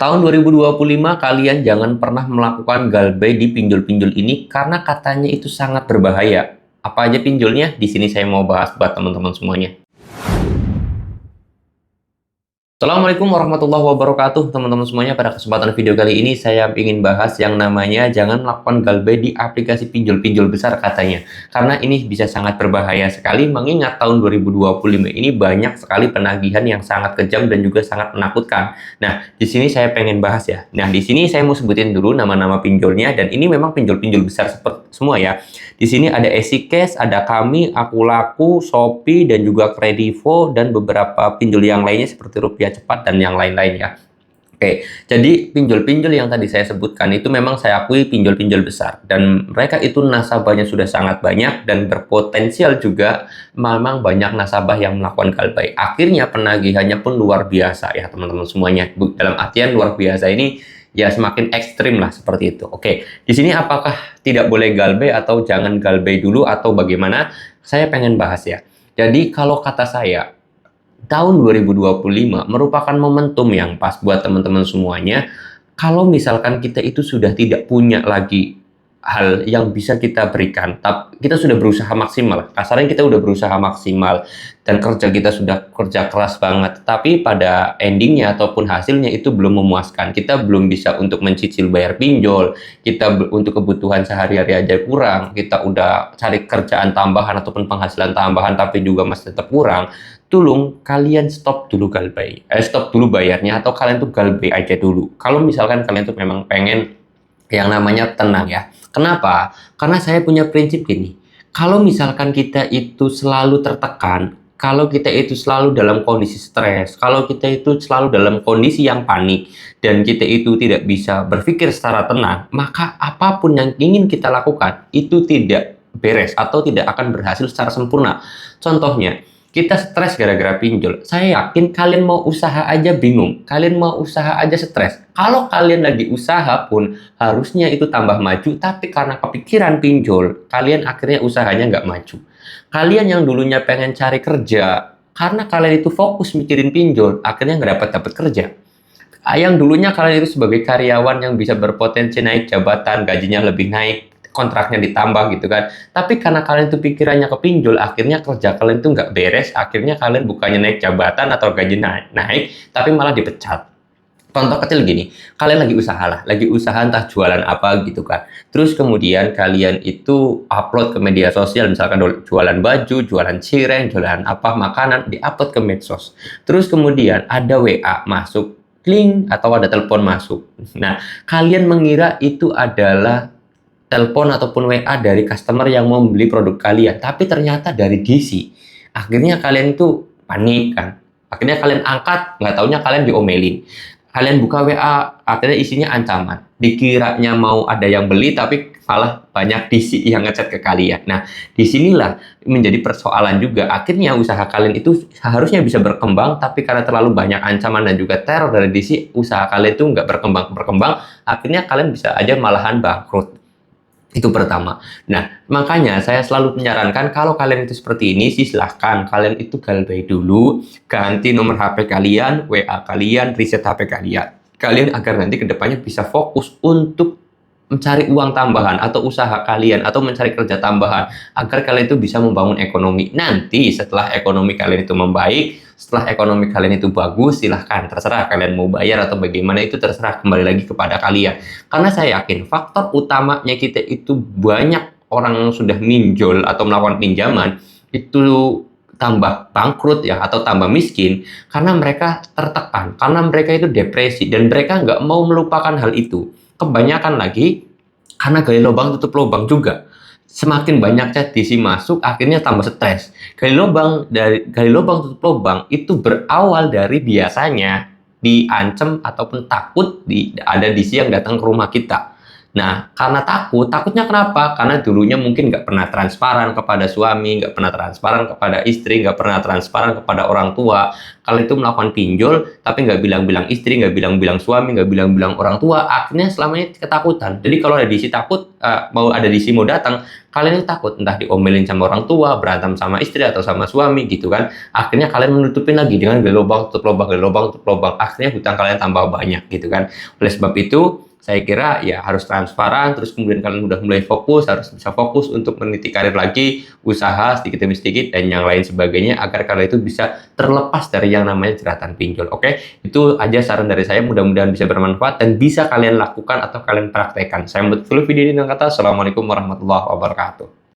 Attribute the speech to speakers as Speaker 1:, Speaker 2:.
Speaker 1: Tahun 2025 kalian jangan pernah melakukan galbay di pinjol-pinjol ini karena katanya itu sangat berbahaya. Apa aja pinjolnya? Di sini saya mau bahas buat teman-teman semuanya. Assalamualaikum warahmatullahi wabarakatuh teman-teman semuanya. Pada kesempatan video kali ini saya ingin bahas yang namanya jangan melakukan galbay di aplikasi pinjol-pinjol besar katanya. Karena ini bisa sangat berbahaya sekali mengingat tahun 2025 ini banyak sekali penagihan yang sangat kejam dan juga sangat menakutkan. Nah, di sini saya pengen bahas ya. Nah, di sini saya mau sebutin dulu nama-nama pinjolnya dan ini memang pinjol-pinjol besar semua ya. Di sini ada EasyCash, ada Kami, Akulaku, Shopee, dan juga Kredivo, dan beberapa pinjol yang lainnya seperti Rupiah Cepat dan yang lain-lain ya. Oke, jadi pinjol-pinjol yang tadi saya sebutkan itu memang saya akui pinjol-pinjol besar dan mereka itu nasabahnya sudah sangat banyak dan berpotensial juga memang banyak nasabah yang melakukan galbay. Akhirnya penagihannya pun luar biasa ya teman-teman semuanya. Dalam artian luar biasa ini ya semakin ekstrim lah seperti itu. Oke, di sini apakah tidak boleh galbay atau jangan galbay dulu atau bagaimana? Saya pengen bahas ya. Jadi kalau kata saya tahun 2025 merupakan momentum yang pas buat teman-teman semuanya. Kalau misalkan kita itu sudah tidak punya lagi hal yang bisa kita berikan, tapi kita sudah berusaha maksimal. Kasarnya kita udah berusaha maksimal dan kerja kita sudah kerja keras banget, tapi pada endingnya ataupun hasilnya itu belum memuaskan. Kita belum bisa untuk mencicil bayar pinjol, kita untuk kebutuhan sehari-hari aja kurang, kita udah cari kerjaan tambahan ataupun penghasilan tambahan tapi juga masih tetap kurang. Tolong kalian stop dulu galbay, stop dulu bayarnya atau kalian tuh galbay aja dulu. Kalau misalkan kalian tuh memang pengen yang namanya tenang ya. Kenapa? Karena saya punya prinsip gini. Kalau misalkan kita itu selalu tertekan, kalau kita itu selalu dalam kondisi stres, kalau kita itu selalu dalam kondisi yang panik, dan kita itu tidak bisa berpikir secara tenang, maka apapun yang ingin kita lakukan itu tidak beres atau tidak akan berhasil secara sempurna. Contohnya, kita stres gara-gara pinjol. Saya yakin kalian mau usaha aja bingung. Kalian mau usaha aja stres. Kalau kalian lagi usaha pun harusnya itu tambah maju. Tapi karena kepikiran pinjol, kalian akhirnya usahanya nggak maju. Kalian yang dulunya pengen cari kerja, karena kalian itu fokus mikirin pinjol, akhirnya nggak dapat kerja. Yang dulunya kalian itu sebagai karyawan yang bisa berpotensi naik jabatan, gajinya lebih naik, kontraknya ditambah gitu kan. Tapi karena kalian itu pikirannya ke pinjol, akhirnya kerja kalian itu nggak beres, akhirnya kalian bukannya naik jabatan atau gaji naik, tapi malah dipecat. Contoh kecil gini, kalian lagi usaha lah, lagi usaha entah jualan apa gitu kan. Terus kemudian kalian itu upload ke media sosial, misalkan jualan baju, jualan cireng, jualan apa, makanan, di-upload ke medsos. Terus kemudian ada WA masuk, link atau ada telepon masuk. Nah, kalian mengira itu adalah telepon ataupun WA dari customer yang mau beli produk kalian, tapi ternyata dari DC. Akhirnya kalian itu panik kan. Akhirnya kalian angkat, nggak taunya kalian diomelin. Kalian buka WA, akhirnya isinya ancaman. Dikiranya mau ada yang beli, tapi malah banyak DC yang ngechat ke kalian. Nah, disinilah menjadi persoalan juga. Akhirnya usaha kalian itu seharusnya bisa berkembang, tapi karena terlalu banyak ancaman dan juga teror dari DC, usaha kalian itu nggak berkembang. Akhirnya kalian bisa aja malahan bangkrut. Itu pertama. Nah, makanya saya selalu menyarankan kalau kalian itu seperti ini, silahkan kalian itu galbay dulu, ganti nomor HP kalian, WA kalian, reset HP kalian. Kalian agar nanti kedepannya bisa fokus untuk mencari uang tambahan atau usaha kalian atau mencari kerja tambahan agar kalian itu bisa membangun ekonomi. Nanti setelah ekonomi kalian itu membaik, setelah ekonomi kalian itu bagus, silahkan terserah kalian mau bayar atau bagaimana, itu terserah, kembali lagi kepada kalian. Karena saya yakin faktor utamanya kita itu banyak orang sudah minjol atau melakukan pinjaman itu tambah bangkrut ya atau tambah miskin karena mereka tertekan, karena mereka itu depresi dan mereka nggak mau melupakan hal itu. Kebanyakan lagi karena gali lubang tutup lubang juga. Semakin banyak chat DC masuk, akhirnya tambah stres. Gali lubang tutup lubang itu berawal dari biasanya diancam ataupun takut ada DC yang datang ke rumah kita. Nah, karena takutnya kenapa? Karena dulunya mungkin nggak pernah transparan kepada suami, nggak pernah transparan kepada istri, nggak pernah transparan kepada orang tua. Kalau itu melakukan pinjol, tapi nggak bilang-bilang istri, nggak bilang-bilang suami, nggak bilang-bilang orang tua, akhirnya selamanya ketakutan. Jadi kalau ada diisi takut, mau ada diisi mau datang, kalian itu takut, entah diomelin sama orang tua, berantem sama istri atau sama suami gitu kan. Akhirnya kalian menutupin lagi dengan gali lubang, tutup lubang, gali lubang, tutup lubang. Akhirnya hutang kalian tambah banyak gitu kan. Oleh sebab itu, saya kira ya harus transparan, terus kemudian kalian udah mulai fokus, harus bisa fokus untuk meniti karir lagi, usaha sedikit demi sedikit, dan yang lain sebagainya, agar kalian itu bisa terlepas dari yang namanya jeratan pinjol. Oke, itu aja saran dari saya, mudah-mudahan bisa bermanfaat dan bisa kalian lakukan atau kalian praktekkan. Saya menutup video ini dengan kata, Assalamualaikum warahmatullahi wabarakatuh.